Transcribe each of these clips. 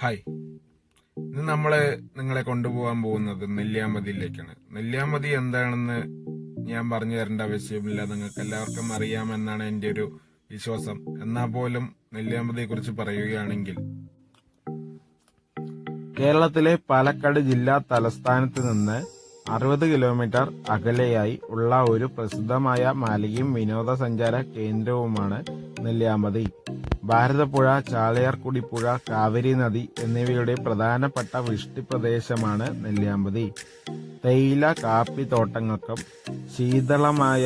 Hi, ഇന്ന് നിങ്ങളെ കൊണ്ടുപോകാൻ പോകുന്നത് നെല്ലിയാമ്പതിയിലേക്കാണ്. നെല്ലിയാമ്പതി എന്താണെന്ന് ഞാൻ പറഞ്ഞു തരേണ്ട ആവശ്യമില്ല, നിങ്ങൾക്ക് എല്ലാവർക്കും അറിയാമെന്നാണ് എൻ്റെ ഒരു വിശ്വാസം. എന്നാൽ പോലും നെല്ലിയാമ്പതിയെ കുറിച്ച് പറയുകയാണെങ്കിൽ, കേരളത്തിലെ പാലക്കാട് ജില്ലാ തലസ്ഥാനത്ത് നിന്ന് 60 കിലോമീറ്റർ അകലെയായി ഉള്ള ഒരു പ്രസിദ്ധമായ മലയും വിനോദസഞ്ചാര കേന്ദ്രവുമാണ് നെല്ലിയാമ്പതി. ഭാരതപ്പുഴ, ചാലിയാർകുടി പുഴ, കാവേരി നദി എന്നിവയുടെ പ്രധാനപ്പെട്ട വൃഷ്ടിപ്രദേശമാണ് നെല്ലിയാമ്പതി. തേയില, കാപ്പി തോട്ടങ്ങൾക്കും ശീതളമായ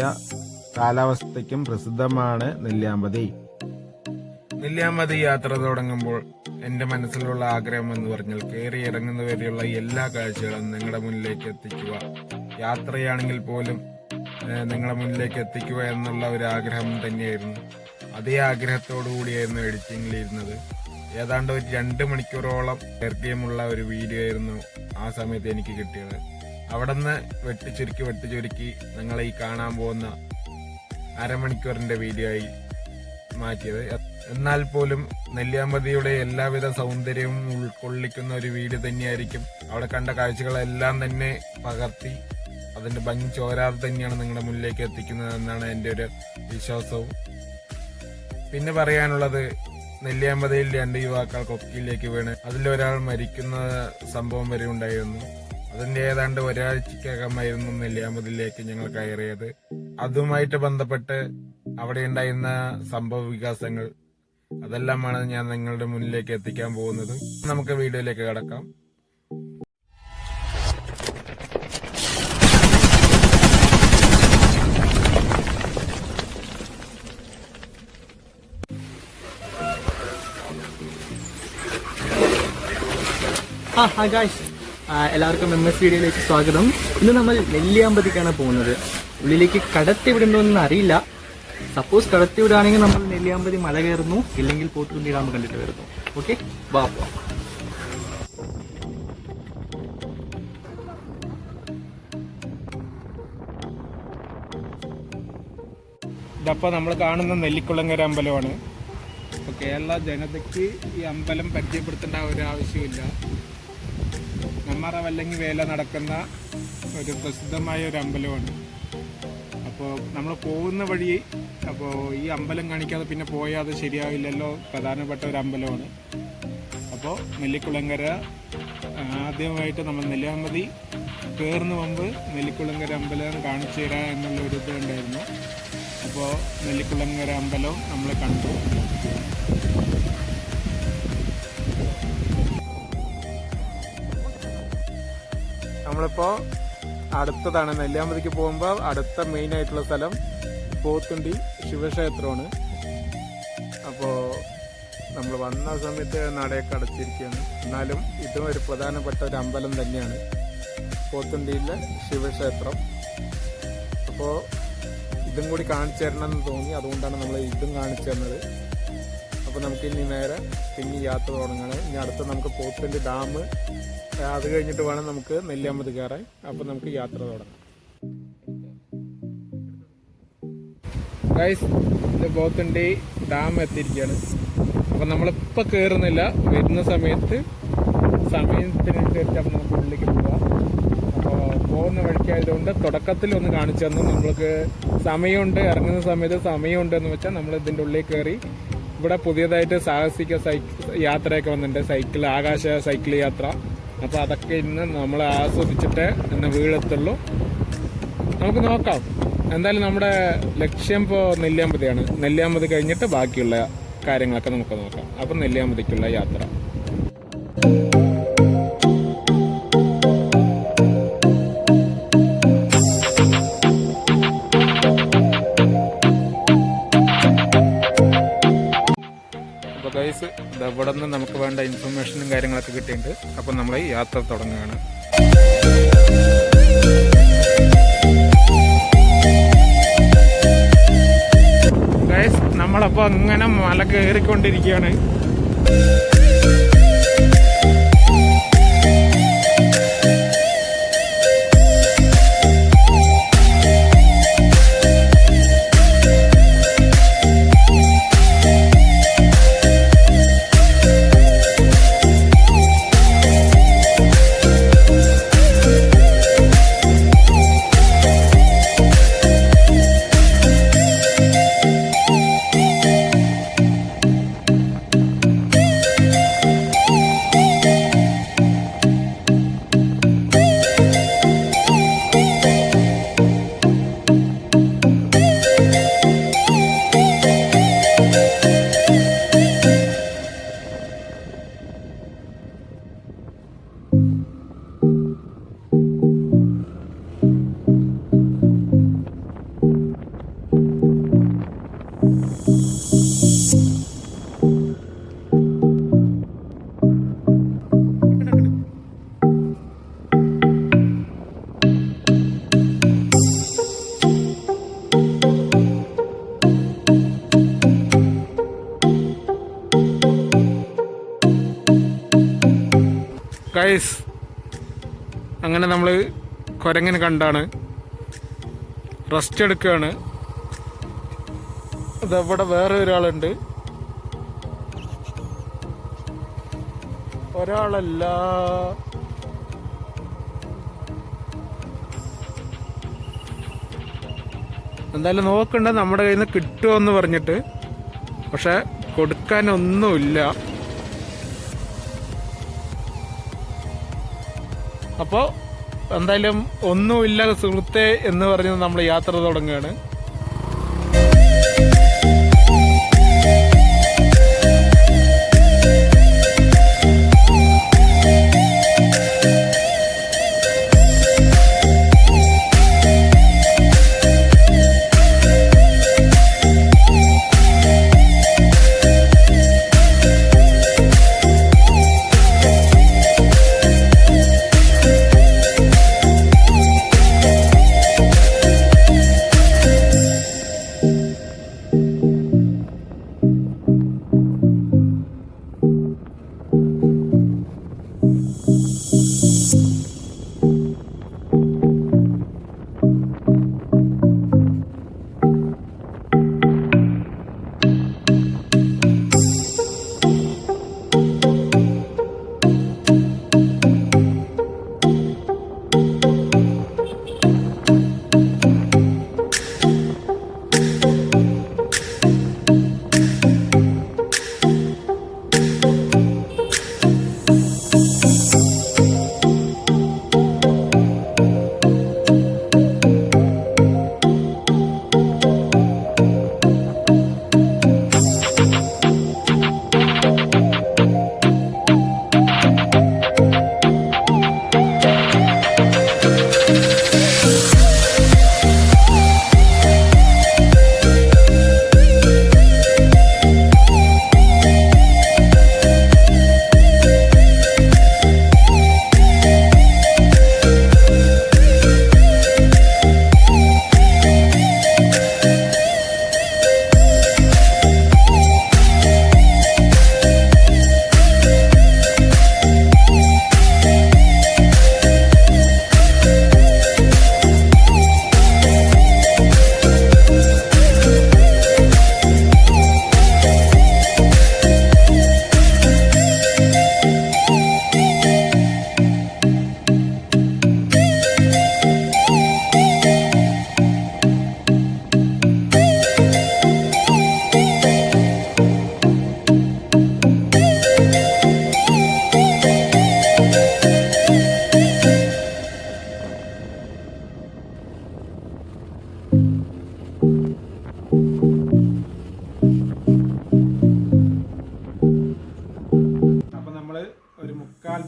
കാലാവസ്ഥയ്ക്കും പ്രസിദ്ധമാണ് നെല്ലിയാമ്പതി. നെല്ലിയാമ്പതി യാത്ര തുടങ്ങുമ്പോൾ എന്റെ മനസ്സിലുള്ള ആഗ്രഹം എന്ന് പറഞ്ഞാൽ കയറി ഇറങ്ങുന്നവരെയുള്ള എല്ലാ കാഴ്ചകളും നിങ്ങളുടെ മുന്നിലേക്ക് എത്തിക്കുക, യാത്രയാണെങ്കിൽ പോലും നിങ്ങളുടെ മുന്നിലേക്ക് എത്തിക്കുക എന്നുള്ള ഒരു ആഗ്രഹം തന്നെയായിരുന്നു. അതേ ആഗ്രഹത്തോടു കൂടിയായിരുന്നു എഡിറ്റിംഗിലിരുന്നത്. ഏതാണ്ട് ഒരു 2 മണിക്കൂറോളം ദൈർഘ്യമുള്ള ഒരു വീഡിയോ ആയിരുന്നു ആ സമയത്ത് എനിക്ക് കിട്ടിയത്. അവിടെ നിന്ന് വെട്ടിച്ചുരുക്കി നിങ്ങളെ ഈ കാണാൻ പോകുന്ന അരമണിക്കൂറിന്റെ വീഡിയോ ആയി മാറ്റിയത്. എന്നാൽ പോലും നെല്ലിയാമ്പതിയുടെ എല്ലാവിധ സൗന്ദര്യവും ഉൾക്കൊള്ളിക്കുന്ന ഒരു വീഡിയോ തന്നെയായിരിക്കും. അവിടെ കണ്ട കാഴ്ചകളെല്ലാം തന്നെ പകർത്തി അതിന്റെ ഭംഗി ചോരാതെ തന്നെയാണ് നിങ്ങളുടെ മുന്നിലേക്ക് എത്തിക്കുന്നത് എന്നാണ് എൻ്റെ ഒരു വിശ്വാസവും. പിന്നെ പറയാനുള്ളത്, നെല്ലിയാമ്പതിയിൽ 2 യുവാക്കൾ കൊക്കിയിലേക്ക് വീണ് അതിലൊരാൾ മരിക്കുന്ന സംഭവം വരെ ഉണ്ടായിരുന്നു. അതിന്റെ ഏതാണ്ട് ഒരാഴ്ചക്കകമായിരുന്നു നെല്ലിയാമ്പതിയിലേക്ക് ഞങ്ങൾ കയറിയത്. അതുമായിട്ട് ബന്ധപ്പെട്ട് അവിടെ ഉണ്ടായിരുന്ന സംഭവ വികാസങ്ങൾ അതെല്ലാമാണ് ഞാൻ നിങ്ങളുടെ മുന്നിലേക്ക് എത്തിക്കാൻ പോകുന്നത്. നമുക്ക് വീഡിയോയിലേക്ക് കടക്കാം. ഹായ് ഗായ്സ്, എല്ലാവർക്കും MS വീഡിയോയിലേക്ക് സ്വാഗതം. ഇന്ന് നമ്മൾ നെല്ലിയാമ്പതിക്കാണ് പോകുന്നത്. ഉള്ളിലേക്ക് കടത്തി വിടണമെന്ന് അറിയില്ല. സപ്പോസ് കടത്തി വിടുകയാണെങ്കിൽ നമ്മൾ നെല്ലിയാമ്പതി മല കയറുന്നു, ഇല്ലെങ്കിൽ പോത്തുണ്ടി ഡാം കണ്ടിട്ട് വരുന്നു. ഓക്കെ, വാ പോവാം. ഇതപ്പോൾ നമ്മൾ കാണുന്ന നെല്ലിക്കുളങ്ങര അമ്പലമാണ്. അപ്പോൾ കേരള ജനതയ്ക്ക് ഈ അമ്പലം പരിചയപ്പെടുത്തേണ്ട ഒരു ആവശ്യമില്ല. നെന്മാറ വല്ലങ്ങി വേല നടക്കുന്ന ഒരു പ്രസിദ്ധമായ ഒരു അമ്പലമാണ്. അപ്പോൾ നമ്മൾ പോകുന്ന വഴി അപ്പോൾ ഈ അമ്പലം കാണിക്കാതെ പിന്നെ പോയാൽ അത് ശരിയാവില്ലല്ലോ. പ്രധാനപ്പെട്ട ഒരു അമ്പലമാണ്. അപ്പോൾ നെല്ലിക്കുളങ്ങര ആദ്യമായിട്ട് നമ്മൾ നെല്ലിയാമ്പതി കയറുന്ന മുമ്പ് നെല്ലിക്കുളങ്ങര അമ്പലം കാണിച്ചു തരാം എന്നുള്ളൊരു ഇത് ഉണ്ടായിരുന്നു. അപ്പോൾ നെല്ലിക്കുളങ്ങര അമ്പലവും നമ്മൾ കണ്ടു. നമ്മളിപ്പോൾ അടുത്തതാണ് നെല്ലിയാമ്പതിക്ക് പോകുമ്പോൾ അടുത്ത മെയിൻ ആയിട്ടുള്ള സ്ഥലം പോത്തുണ്ടി ശിവക്ഷേത്രമാണ്. അപ്പോൾ നമ്മൾ വന്ന സമയത്ത് നടയൊക്കെ അടച്ചിരിക്കുകയാണ്. എന്നാലും ഇതും ഒരു പ്രധാനപ്പെട്ട ഒരു അമ്പലം തന്നെയാണ്, പോത്തുണ്ടിയിലെ ശിവക്ഷേത്രം. അപ്പോൾ ഇതും കൂടി കാണിച്ചു തരണമെന്ന് തോന്നി, അതുകൊണ്ടാണ് നമ്മൾ ഇതും കാണിച്ചു തരുന്നത്. അപ്പോൾ നമുക്ക് ഇനി നേരെ പിന്നെ യാത്ര തുടങ്ങണം. ഇനി അടുത്ത് നമുക്ക് പോത്തുണ്ടി ഡാം, അത് കഴിഞ്ഞിട്ട് വേണം നമുക്ക് നെല്ലിയാമ്പതി കയറാൻ. അപ്പോൾ നമുക്ക് യാത്ര തുടങ്ങാം. ഗൈസ്, ഇത് പോത്തുണ്ടി ഡാം എത്തിയിരിക്കുകയാണ്. അപ്പം നമ്മളിപ്പോൾ കയറുന്നില്ല, വരുന്ന സമയത്തിനനുസരിച്ച് അപ്പം നമുക്ക് ഉള്ളിലേക്ക് പോകാം. അപ്പോൾ പോകുന്ന വഴിക്കായതുകൊണ്ട് തുടക്കത്തിൽ ഒന്ന് കാണിച്ചു തന്നു. നമ്മൾക്ക് സമയമുണ്ട്, ഇറങ്ങുന്ന സമയത്ത് സമയമുണ്ട് എന്ന് വെച്ചാൽ നമ്മൾ ഇതിൻ്റെ ഉള്ളിൽ കയറി. ഇവിടെ പുതിയതായിട്ട് സാഹസിക യാത്രയൊക്കെ വന്നിട്ടുണ്ട്, ആകാശ സൈക്കിൾ യാത്ര. അപ്പോൾ അതൊക്കെ ഇന്ന് നമ്മൾ ആസ്വദിച്ചിട്ട് ഇന്ന് വീഴത്തുള്ളൂ. നമുക്ക് നോക്കാം. എന്തായാലും നമ്മുടെ ലക്ഷ്യം ഇപ്പോൾ നെല്ലിയാമ്പതിയാണ്. നെല്ലിയാമ്പതി കഴിഞ്ഞിട്ട് ബാക്കിയുള്ള കാര്യങ്ങളൊക്കെ നമുക്ക് നോക്കാം. അപ്പം നെല്ലിയാമ്പതിക്കുള്ള യാത്ര. അപ്പോൾ ഗൈസ്, ഇവിടെ നിന്ന് നമുക്ക് വേണ്ട ഇൻഫർമേഷനും കാര്യങ്ങളൊക്കെ കിട്ടിയിട്ടുണ്ട്. അപ്പം നമ്മൾ ഈ യാത്ര തുടങ്ങുകയാണ്. ഗൈസ്, നമ്മളപ്പോൾ അങ്ങനെ മല കയറിക്കൊണ്ടിരിക്കുകയാണ്. ഗൈസ്, അങ്ങനെ നമ്മൾ കുരങ്ങനെ കണ്ടാണ് റെസ്റ്റ് എടുക്കുകയാണ്. അതവിടെ വേറെ ഒരാളുണ്ട്, ഒരാളല്ല. എന്തായാലും നോക്കണ്ട നമ്മുടെ കയ്യിൽ നിന്ന് കിട്ടുമെന്ന് പറഞ്ഞിട്ട്, പക്ഷെ കൊടുക്കാനൊന്നുമില്ല. അപ്പോൾ എന്തായാലും ഒന്നുമില്ല സുഹൃത്തെ എന്ന് പറഞ്ഞ് നമ്മൾ യാത്ര തുടങ്ങുകയാണ്.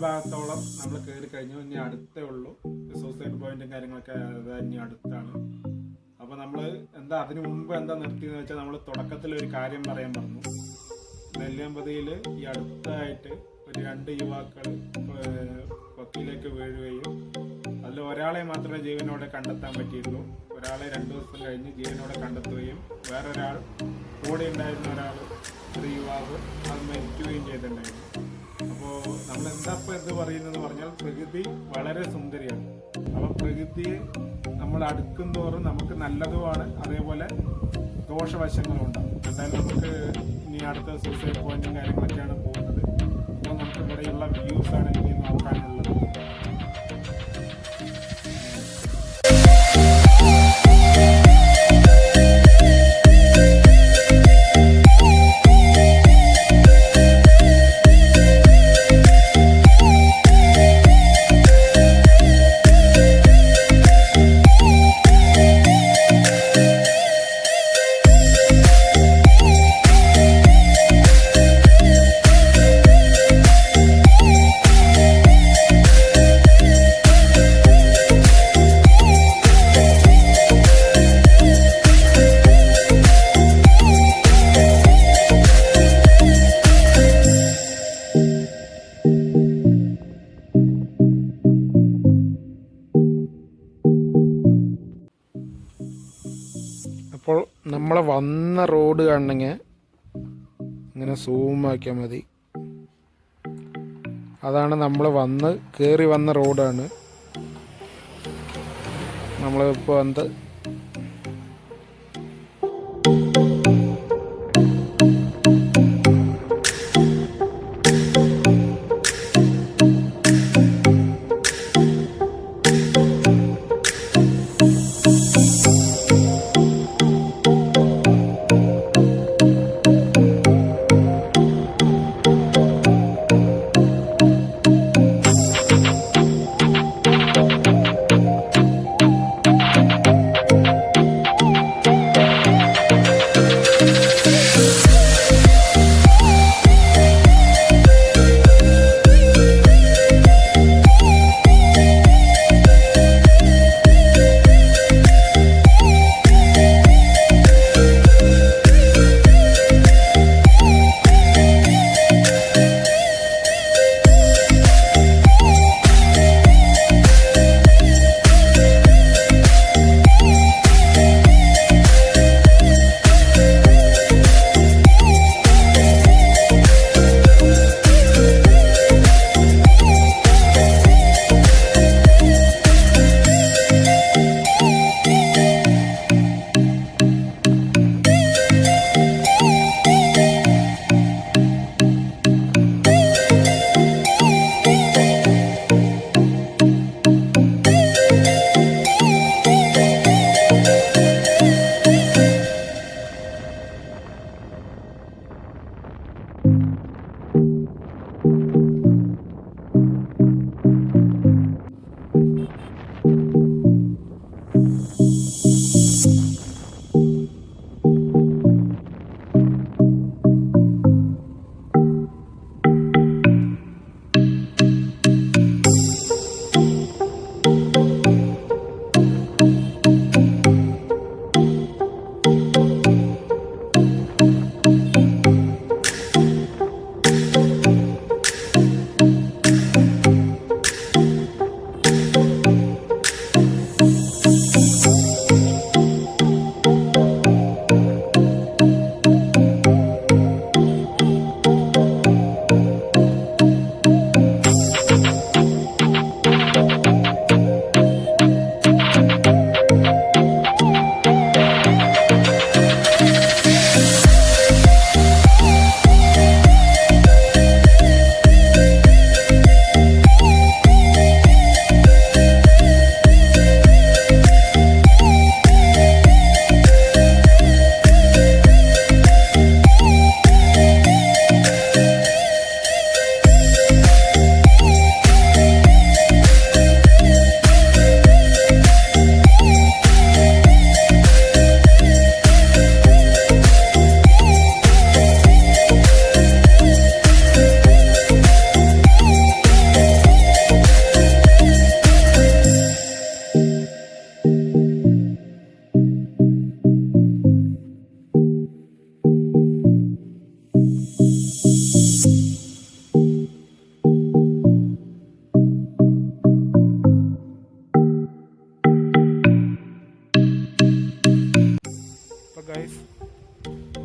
ഭാഗത്തോളം നമ്മൾ കയറി കഴിഞ്ഞു. ഇനി അടുത്തേ ഉള്ളൂ സൂസൈഡ് പോയിന്റും കാര്യങ്ങളൊക്കെ ഇനി അടുത്താണ്. അപ്പോൾ നമ്മൾ എന്താ അതിനു മുമ്പ് എന്താ നിർത്തിയെന്ന് വെച്ചാൽ, നമ്മൾ തുടക്കത്തിൽ ഒരു കാര്യം പറയാൻ പറഞ്ഞു. നെല്ലിയാമ്പതിയിൽ ഈ അടുത്തായിട്ട് ഒരു 2 യുവാക്കൾ കൊക്കിയിലേക്ക് വീഴുകയും അതിൽ ഒരാളെ മാത്രമേ ജീവനോടെ കണ്ടെത്താൻ പറ്റിയുള്ളൂ. ഒരാളെ 2 ദിവസം കഴിഞ്ഞ് ജീവനോടെ കണ്ടെത്തുകയും വേറൊരാൾ കൂടെ ഉണ്ടായിരുന്ന ഒരാൾ, ഒരു യുവാവ്, അത് മരിക്കുകയും ചെയ്തിട്ടുണ്ടായിരുന്നു. അപ്പോൾ നമ്മൾ എന്താ ഇപ്പോൾ ഇത് പറയുന്നതെന്ന് പറഞ്ഞാൽ, പ്രകൃതി വളരെ സുന്ദരിയാണ്. അപ്പോൾ പ്രകൃതിയെ നമ്മൾ അടുക്കും തോറും നമുക്ക് നല്ലതുമാണ്, അതേപോലെ ദോഷവശങ്ങളും ഉണ്ടാകും. എന്തായാലും നമുക്ക് ഇനി അടുത്ത സൂസൈഡ് പോയിന്റും കാര്യങ്ങളൊക്കെയാണ് പോകുന്നത്. അപ്പോൾ നമുക്ക് ഇവിടെയുള്ള വ്യൂസാണ് ഇനി നോക്കാനുള്ളത്. അപ്പോൾ നമ്മൾ വന്ന റോഡ് കാണണമെങ്കിൽ ഇങ്ങനെ സൂമാക്കിയാൽ മതി. അതാണ് നമ്മൾ കയറി വന്ന റോഡാണ് നമ്മളിപ്പോൾ വന്ന്.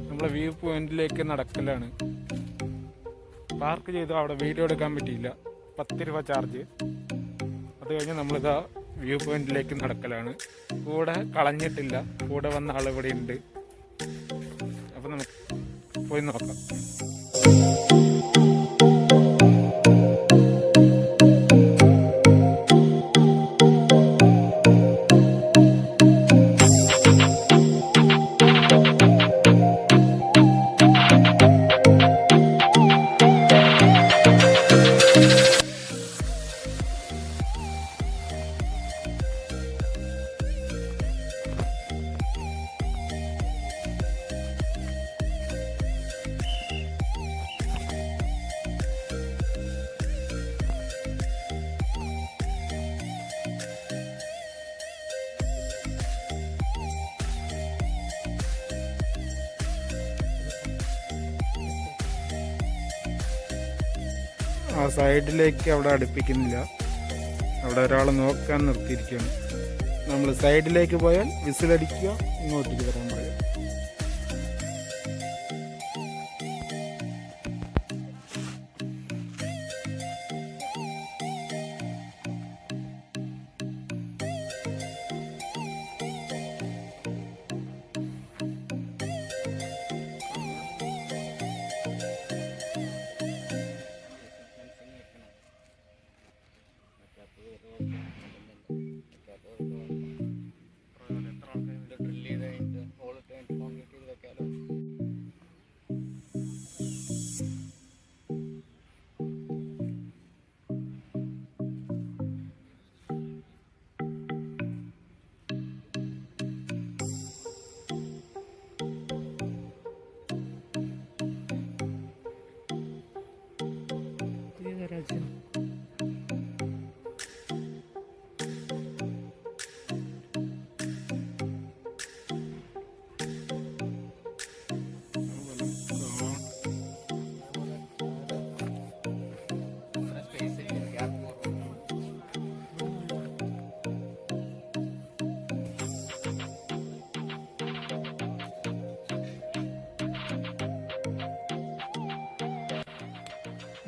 നമ്മളെ വ്യൂ പോയിന്റിലേക്ക് നടക്കലാണ്. പാർക്ക് ചെയ്തു അവിടെ വീഡിയോ എടുക്കാൻ പറ്റിയില്ല, 10 രൂപ ചാർജ്. അത് കഴിഞ്ഞ് നമ്മളിതാ വ്യൂ പോയിന്റിലേക്ക് നടക്കലാണ്. കൂടെ കളഞ്ഞിട്ടില്ല, കൂടെ വന്ന ആൾ ഇവിടെ ഉണ്ട്. അപ്പം നമുക്ക് പോയി നോക്കാം. ആ സൈഡിലേക്ക് അവിടെ അടുപ്പിക്കുന്നില്ല, അവിടെ ഒരാൾ നോക്കാൻ നിർത്തിയിരിക്കുകയാണ്. നമ്മൾ സൈഡിലേക്ക് പോയാൽ വിസിലടിക്കുക, ഇങ്ങോട്ടേക്ക് വരാൻ പറയാം.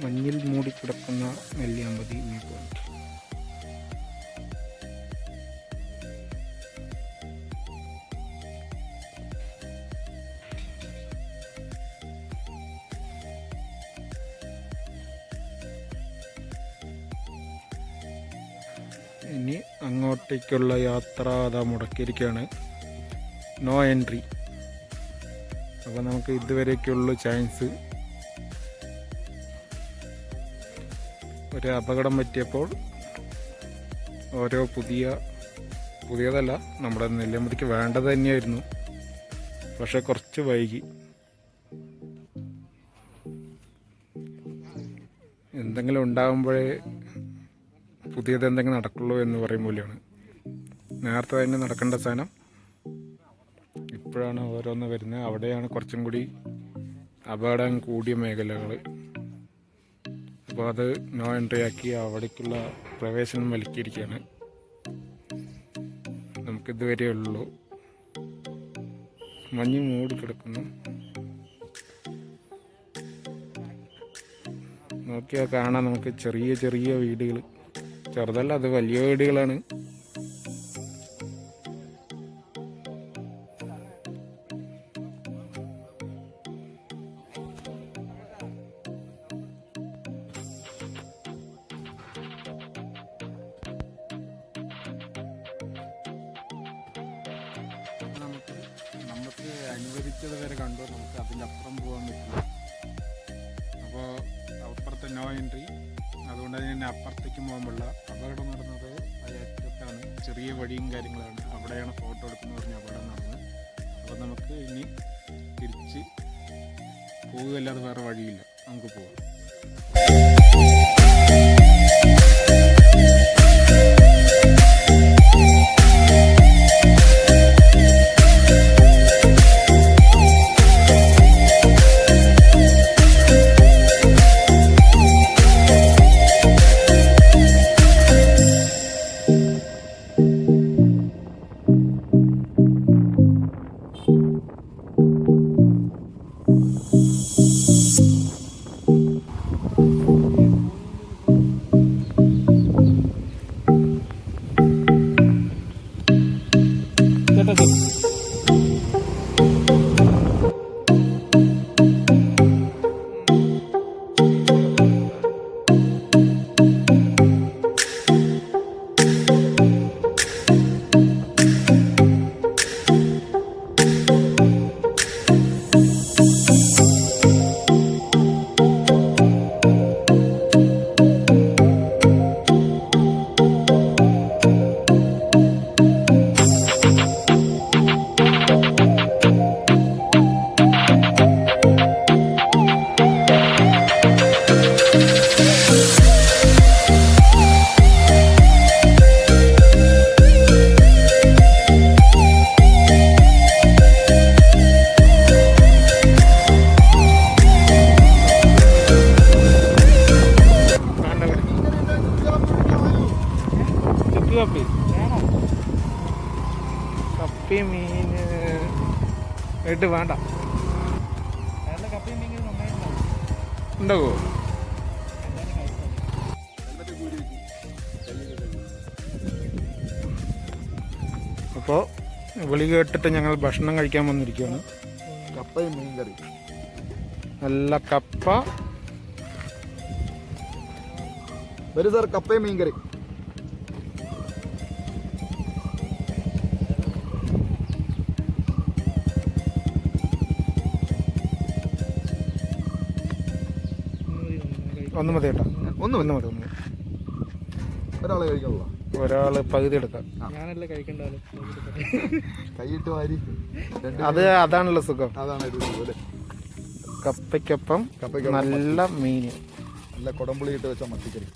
മഞ്ഞിൽ മൂടിക്കിടക്കുന്ന നെല്ലിയാമ്പതി വ്യൂ പോയിന്റ്. ഇനി അങ്ങോട്ടേക്കുള്ള യാത്ര അതാ മുടക്കിയിരിക്കുകയാണ്. No entry. അപ്പോൾ നമുക്ക് ഇതുവരേക്കുള്ള ചാൻസ്. ഒരു അപകടം പറ്റിയപ്പോൾ ഓരോ പുതിയതല്ല, നമ്മുടെ നെല്ലിയാമ്പതിക്ക് വേണ്ടത് തന്നെയായിരുന്നു, പക്ഷെ കുറച്ച് വൈകി. എന്തെങ്കിലും ഉണ്ടാകുമ്പോഴേ പുതിയത് എന്തെങ്കിലും നടക്കുള്ളൂ എന്ന് പറയും പോലെയാണ്. നേരത്തെ തന്നെ നടക്കേണ്ട സാധനം ഇപ്പോഴാണ് ഓരോന്ന് വരുന്നത്. അവിടെയാണ് കുറച്ചും കൂടി അപകടം കൂടിയ മേഖലകൾ. അപ്പോൾ അത് നോ എൻട്രി ആക്കി അവിടേക്കുള്ള പ്രവേശനം വിലക്കിയിരിക്കുകയാണ്. നമുക്കിതുവരെ ഉള്ളൂ. മഞ്ഞ് മൂടിക്കിടക്കുന്നു. നോക്കിയാൽ കാണാം നമുക്ക് ചെറിയ ചെറിയ വീടുകൾ. ചെറുതല്ല, അത് വലിയ വീടുകളാണ്. നമുക്ക് അനുവദിച്ചത് വരെ കണ്ടു. നമുക്ക് അതിൻ്റെ അപ്പുറം പോകാൻ പറ്റില്ല. അപ്പോൾ അപ്പുറത്തെ നോ എൻട്രി. അതുകൊണ്ട് തന്നെ അപ്പുറത്തേക്ക് പോകുമ്പോഴുള്ള അപകടം നടന്നത് അറ്റത്താണ്. ചെറിയ വഴിയും കാര്യങ്ങളാണ്. അവിടെയാണ് ഫോട്ടോ എടുക്കുന്ന പറഞ്ഞ് അപകടം നടന്നത്. അപ്പോൾ നമുക്ക് ഇനി തിരിച്ച് പോവുകയല്ലാതെ വേറെ വഴിയില്ല. നമുക്ക് പോവാം. കപ്പി മീൻ ഇട്ട് വേണ്ട ഉണ്ടാവോ? അപ്പോൾ വിളി കേട്ടിട്ട് ഞങ്ങൾ ഭക്ഷണം കഴിക്കാൻ വന്നിരിക്കുകയാണ്. കപ്പയും മീൻകറി. നല്ല കപ്പ. വരും സാർ, കപ്പയും മീൻകറി. ഒന്ന് മതി കേട്ടോ. ഒന്ന് ഒന്ന് മതി. ഒരാളെ കഴിക്കാനുള്ള. ഒരാൾ പകുതി എടുക്കാം. ഞാനല്ലേ കഴിക്കണ്ടല്ലോ. കൈയിട്ട് വാരി. അതാണല്ലോ സുഖം. അതാണ് കപ്പയ്ക്കൊപ്പം നല്ല മീൻ. നല്ല കുടംപുളി ഇട്ട് വെച്ച മത്തിക്കറി.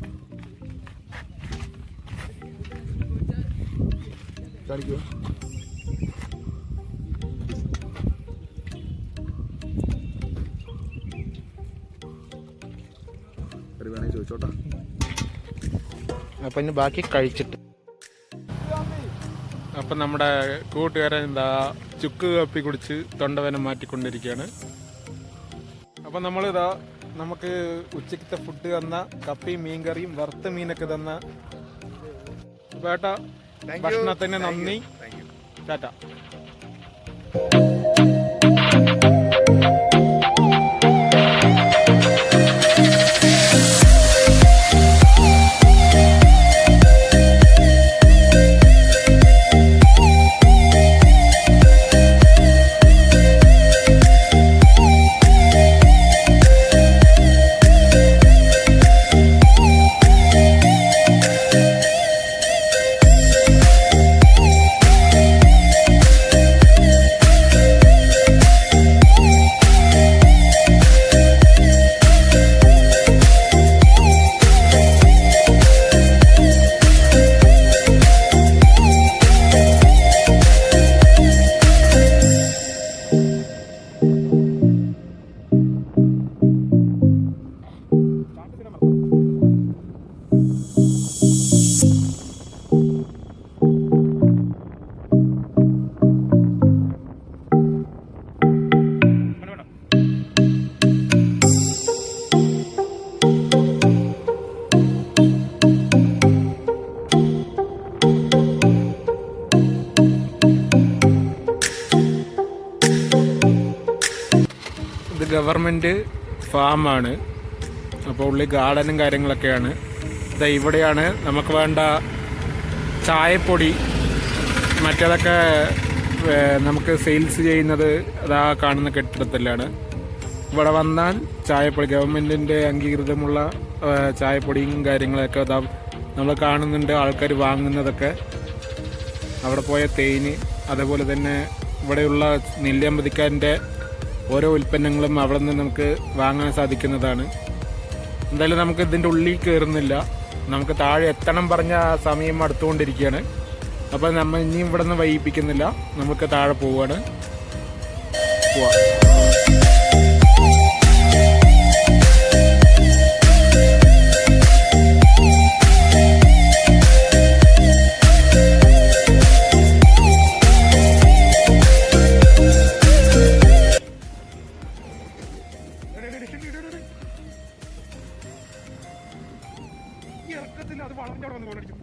കാണിക്കോ? കറി വേണമെങ്കിൽ ചോദിച്ചോട്ടാ. അപ്പം ഇനി ബാക്കി കഴിച്ചിട്ട്. അപ്പം നമ്മുടെ കൂട്ടുകാരൻ എന്താ ചുക്ക് കാപ്പി കുടിച്ച് തൊണ്ടവേനം മാറ്റിക്കൊണ്ടിരിക്കുകയാണ്. അപ്പം നമ്മളിതാ നമുക്ക് ഉച്ചക്കത്തെ ഫുഡ് തന്ന കപ്പയും മീൻകറിയും വറുത്ത മീനൊക്കെ തന്ന വേട്ടാ ഭക്ഷണത്തിന് നന്ദി. ടാറ്റ. ഇത് ഗവൺമെൻറ് ഫാമാണ്. അപ്പോൾ ഉള്ളിൽ ഗാർഡനും കാര്യങ്ങളൊക്കെയാണ്. ഇതാ ഇവിടെയാണ് നമുക്ക് വേണ്ട ചായപ്പൊടി മറ്റേതൊക്കെ നമുക്ക് സെയിൽസ് ചെയ്യുന്നത്. അതാ കാണുന്ന കെട്ടിടത്തിലാണ്. ഇവിടെ വന്നാൽ ചായപ്പൊടി ഗവൺമെൻറ്റിൻ്റെ അംഗീകൃതമുള്ള ചായപ്പൊടിയും കാര്യങ്ങളൊക്കെ അതാ നമ്മൾ കാണുന്നുണ്ട്. ആൾക്കാർ വാങ്ങുന്നതൊക്കെ അവിടെ പോയ തേന്, അതേപോലെ തന്നെ ഇവിടെയുള്ള നെല്ലിയാമ്പതിക്കാരൻ്റെ ഓരോ ഉൽപ്പന്നങ്ങളും അവിടെ നിന്ന് നമുക്ക് വാങ്ങാൻ സാധിക്കുന്നതാണ്. എന്തായാലും നമുക്ക് ഇതിൻ്റെ ഉള്ളിൽ കയറുന്നില്ല. നമുക്ക് താഴെ എത്തണം പറഞ്ഞ സമയം അടുത്തുകൊണ്ടിരിക്കുകയാണ്. അപ്പോൾ നമ്മൾ ഇനിയും ഇവിടെ നിന്ന് വൈകിപ്പിക്കുന്നില്ല. നമുക്ക് താഴെ പോവാണ്. പോവാം. അത് വളർന്നു വന്ന് കൊണ്ടിരിക്കും.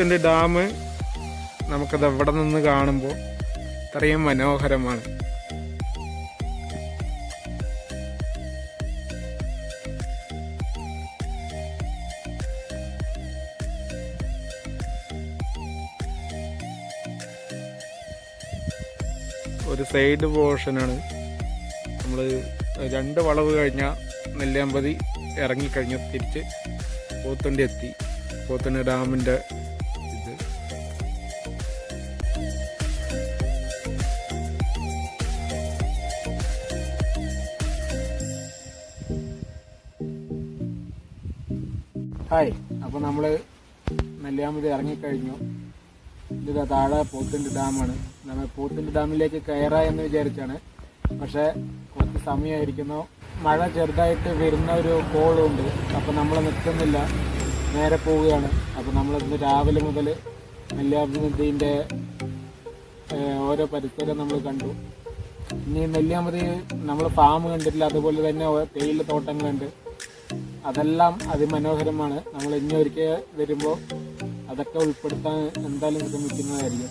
പോത്തുണ്ടി ഡാം നമുക്കത് എവിടെ നിന്ന് കാണുമ്പോൾ ഇത്രയും മനോഹരമാണ്. ഒരു സൈഡ് പോർഷനാണ്. നമ്മൾ 2 വളവ് കഴിഞ്ഞാൽ നെല്ലിയാമ്പതി ഇറങ്ങിക്കഴിഞ്ഞ് തിരിച്ച് പോത്തുണ്ടി എത്തി. പോത്തുണ്ടി ഡാമിൻ്റെ ഇത് ഹായ്. അപ്പോൾ നമ്മൾ നെല്ലിയാമ്പതി ഇറങ്ങിക്കഴിഞ്ഞു. ഇത് താഴെ പോത്തുണ്ടി ഡാമാണ്. നമ്മൾ പോത്തുണ്ടി ഡാമിലേക്ക് കയറാ എന്ന് വിചാരിച്ചാണ്. പക്ഷേ കുറച്ച് സമയമായിരിക്കുന്നു. മഴ ചെറുതായിട്ട് വരുന്ന ഒരു കോളുണ്ട്. അപ്പോൾ നമ്മൾ നിൽക്കുന്നില്ല, നേരെ പോവുകയാണ്. അപ്പോൾ നമ്മൾ ഇന്ന് രാവിലെ മുതൽ നെല്ലിയാമ്പതിൻ്റെ ഓരോ പരിസരം നമ്മൾ കണ്ടു. ഇനി നെല്ലിയാമ്പതി നമ്മൾ ഫാം കണ്ടിട്ടില്ല, അതുപോലെ തന്നെ തേയില തോട്ടങ്ങളുണ്ട്. അതെല്ലാം അതിമനോഹരമാണ്. നമ്മൾ ഇനി ഒരിക്കൽ വരുമ്പോൾ അതൊക്കെ ഉൾപ്പെടുത്താൻ എന്തായാലും ശ്രമിക്കുന്നതായിരിക്കും.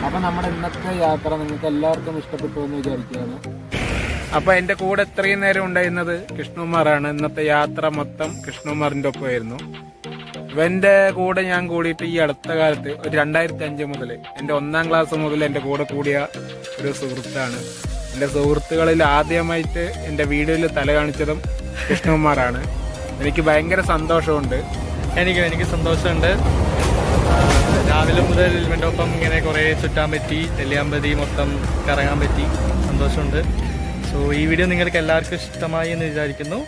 അപ്പം നമ്മുടെ ഇന്നത്തെ യാത്ര നിങ്ങൾക്ക് എല്ലാവർക്കും ഇഷ്ടപ്പെട്ടു എന്ന് വിചാരിക്കുകയാണ്. അപ്പോൾ എൻ്റെ കൂടെ ഇത്രയും നേരം ഉണ്ടായിരുന്നത് കൃഷ്ണകുമാറാണ്. ഇന്നത്തെ യാത്ര മൊത്തം കൃഷ്ണകുമാറിൻ്റെ ഒപ്പമായിരുന്നു. ഇവൻ്റെ കൂടെ ഞാൻ കൂടിയിട്ട് ഈ അടുത്ത കാലത്ത് ഒരു 2005 മുതൽ, എൻ്റെ 1ാം ക്ലാസ് മുതൽ എൻ്റെ കൂടെ കൂടിയ ഒരു സുഹൃത്താണ്. എൻ്റെ സുഹൃത്തുക്കളിൽ ആദ്യമായിട്ട് എൻ്റെ വീഡിയോയിൽ തല കാണിച്ചതും കൃഷ്ണകുമാറാണ്. എനിക്ക് ഭയങ്കര സന്തോഷമുണ്ട്. എനിക്ക് സന്തോഷമുണ്ട്. രാവിലെ മുതൽ ഇവൻ്റെ ഒപ്പം ഇങ്ങനെ കുറേ ചുറ്റാൻ പറ്റി, നെല്ലിയാമ്പതി മൊത്തം കറങ്ങാൻ പറ്റി. സന്തോഷമുണ്ട്. സോ ഈ വീഡിയോ നിങ്ങൾക്ക് എല്ലാവർക്കും ഇഷ്ടമായി എന്ന് വിചാരിക്കുന്നു.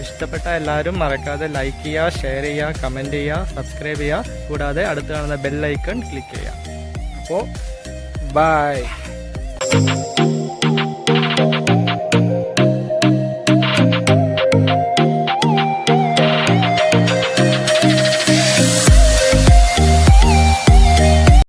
ഇഷ്ടപ്പെട്ട എല്ലാവരും മറക്കാതെ ലൈക്ക് ചെയ്യുക, ഷെയർ ചെയ്യുക, കമൻറ്റ് ചെയ്യുക, സബ്സ്ക്രൈബ് ചെയ്യുക. കൂടാതെ അടുത്ത് കാണുന്ന ബെൽ ഐക്കൺ ക്ലിക്ക് ചെയ്യുക. അപ്പോൾ ബൈ.